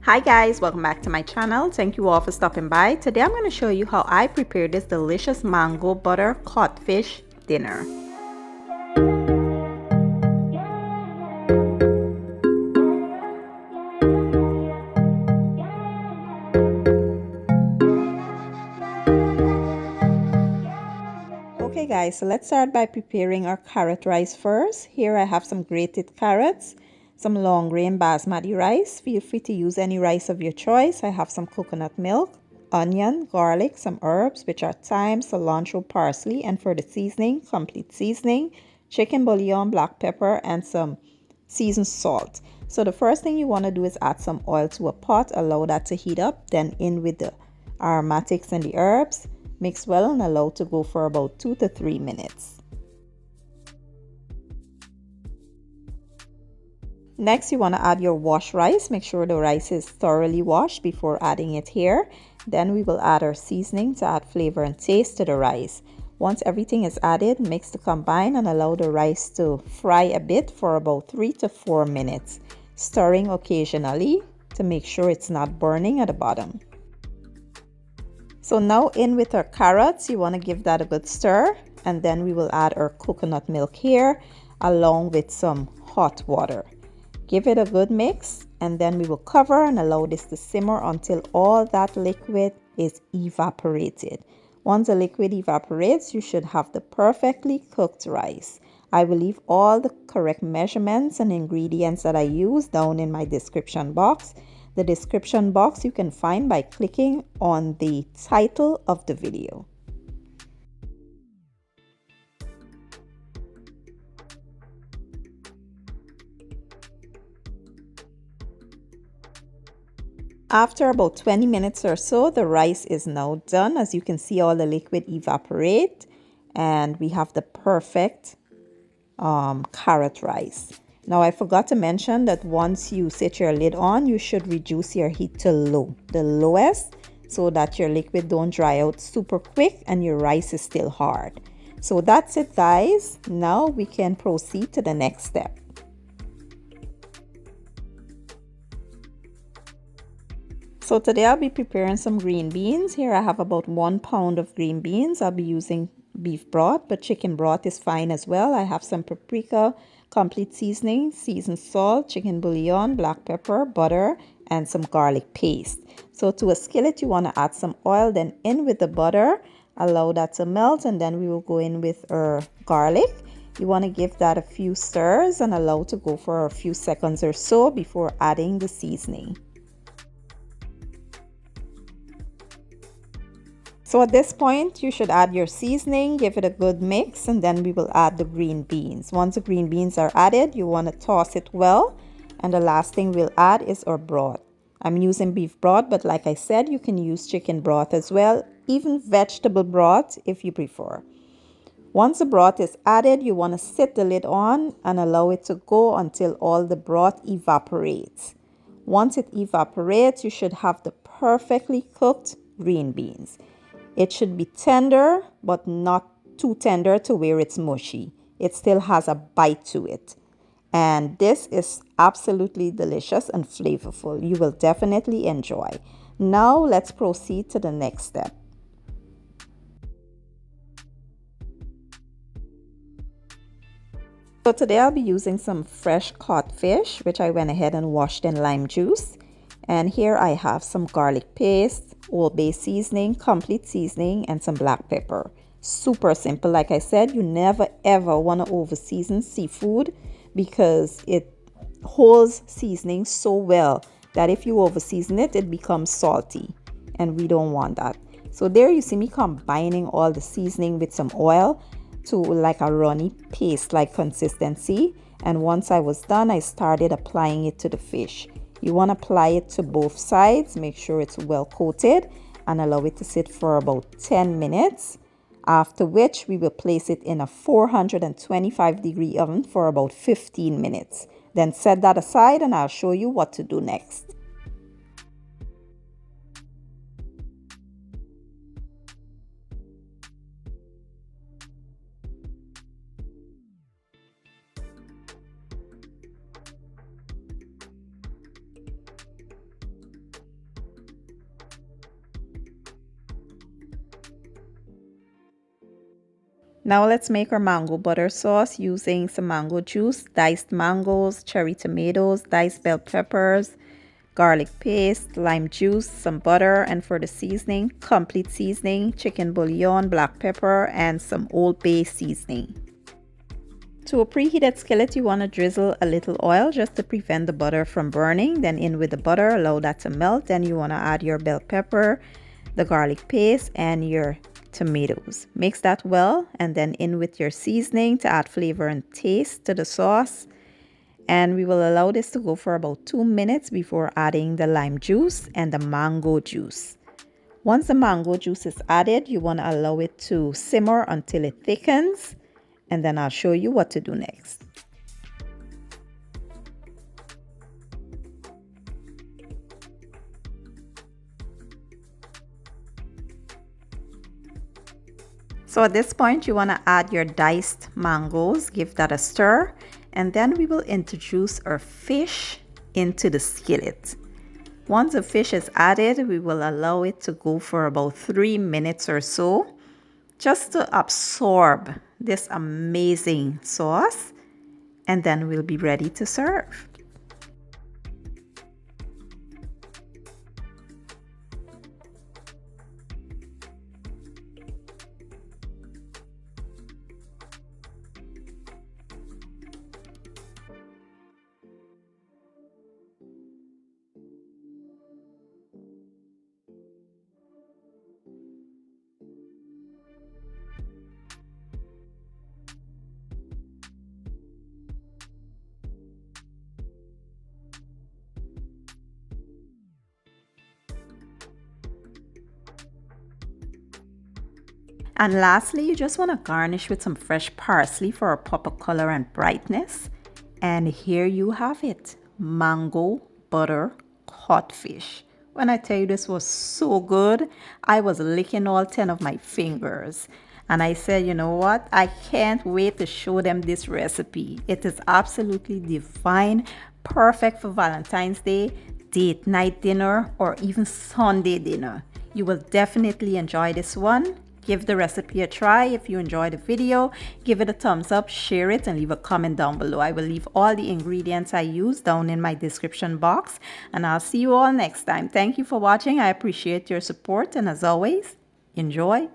Hi guys, welcome back to my channel. Thank you all for stopping by. Today I'm going to show you how I prepare this delicious mango butter cod fish dinner. Okay guys, so let's start by preparing our carrot rice first. Here I have some grated carrots, some long grain basmati rice. Feel free to use any rice of your choice. I have some coconut milk, onion, garlic, some herbs which are thyme, cilantro, parsley, and for the seasoning, complete seasoning, chicken bouillon, black pepper, and some seasoned salt. So the first thing you want to do is add some oil to a pot, allow that to heat up, then in with the aromatics and the herbs. Mix well and allow to go for about 2 to 3 minutes. Next, you want to add your washed rice. Make sure the rice is thoroughly washed before adding it here. Then we will add our seasoning to add flavor and taste to the rice. Once everything is added, mix to combine and allow the rice to fry a bit for about 3 to 4 minutes, stirring occasionally to make sure it's not burning at the bottom. So now in with our carrots, you want to give that a good stir, and then we will add our coconut milk here along with some hot water. Give it a good mix, and then we will cover and allow this to simmer until all that liquid is evaporated. Once the liquid evaporates, you should have the perfectly cooked rice. I will leave all the correct measurements and ingredients that I use down in my description box. The description box you can find by clicking on the title of the video. After about 20 minutes or so, the rice is now done. As you can see, all the liquid evaporate and we have the perfect carrot rice. Now I forgot to mention that once you set your lid on, you should reduce your heat to low, the lowest, so that your liquid don't dry out super quick and your rice is still hard. So that's it guys. Now we can proceed to the next step. So today I'll be preparing some green beans. Here I have about 1 pound of green beans. I'll be using beef broth, but chicken broth is fine as well. I have some paprika, complete seasoning, seasoned salt, chicken bouillon, black pepper, butter, and some garlic paste. So to a skillet, you want to add some oil, then in with the butter, allow that to melt, and then we will go in with our garlic. You want to give that a few stirs and allow to go for a few seconds or so before adding the seasoning. So at this point, you should add your seasoning, give it a good mix, and then we will add the green beans. Once the green beans are added, you want to toss it well. And the last thing we'll add is our broth. I'm using beef broth, but like I said, you can use chicken broth as well, even vegetable broth if you prefer. Once the broth is added, you want to set the lid on and allow it to go until all the broth evaporates. Once it evaporates, you should have the perfectly cooked green beans. It should be tender, but not too tender to where it's mushy. It still has a bite to it. And this is absolutely delicious and flavorful. You will definitely enjoy. Now let's proceed to the next step. So today I'll be using some fresh cod fish, which I went ahead and washed in lime juice. And here I have some garlic paste, Old Bay seasoning, complete seasoning, and some black pepper. Super simple. Like I said, you never ever want to over season seafood because it holds seasoning so well that if you over season it, it becomes salty, and we don't want that. So there you see me combining all the seasoning with some oil to like a runny paste like consistency. And once I was done, I started applying it to the fish. You want to apply it to both sides, make sure it's well coated, and allow it to sit for about 10 minutes. After which we will place it in a 425-degree oven for about 15 minutes. Then set that aside and I'll show you what to do next. Now let's make our mango butter sauce using some mango juice, diced mangoes, cherry tomatoes, diced bell peppers, garlic paste, lime juice, some butter, and for the seasoning, complete seasoning, chicken bouillon, black pepper, and some Old Bay seasoning. To a preheated skillet, you want to drizzle a little oil just to prevent the butter from burning. Then in with the butter, allow that to melt. Then you want to add your bell pepper, the garlic paste, and your tomatoes. Mix that well, and then in with your seasoning to add flavor and taste to the sauce. And we will allow this to go for about 2 minutes before adding the lime juice and the mango juice. Once the mango juice is added, you want to allow it to simmer until it thickens, and then I'll show you what to do next. So at this point, you want to add your diced mangoes, give that a stir, and then we will introduce our fish into the skillet. Once the fish is added, we will allow it to go for about 3 minutes or so, just to absorb this amazing sauce, and then we'll be ready to serve. And lastly, you just want to garnish with some fresh parsley for a pop of color and brightness. And here you have it, mango butter codfish. When I tell you this was so good, I was licking all 10 of my fingers. And I said, you know what? I can't wait to show them this recipe. It is absolutely divine, perfect for Valentine's Day, date night dinner, or even Sunday dinner. You will definitely enjoy this one. Give the recipe a try. If you enjoyed the video, give it a thumbs up, share it, and leave a comment down below. I will leave all the ingredients I use down in my description box, and I'll see you all next time. Thank you for watching. I appreciate your support, and as always, enjoy.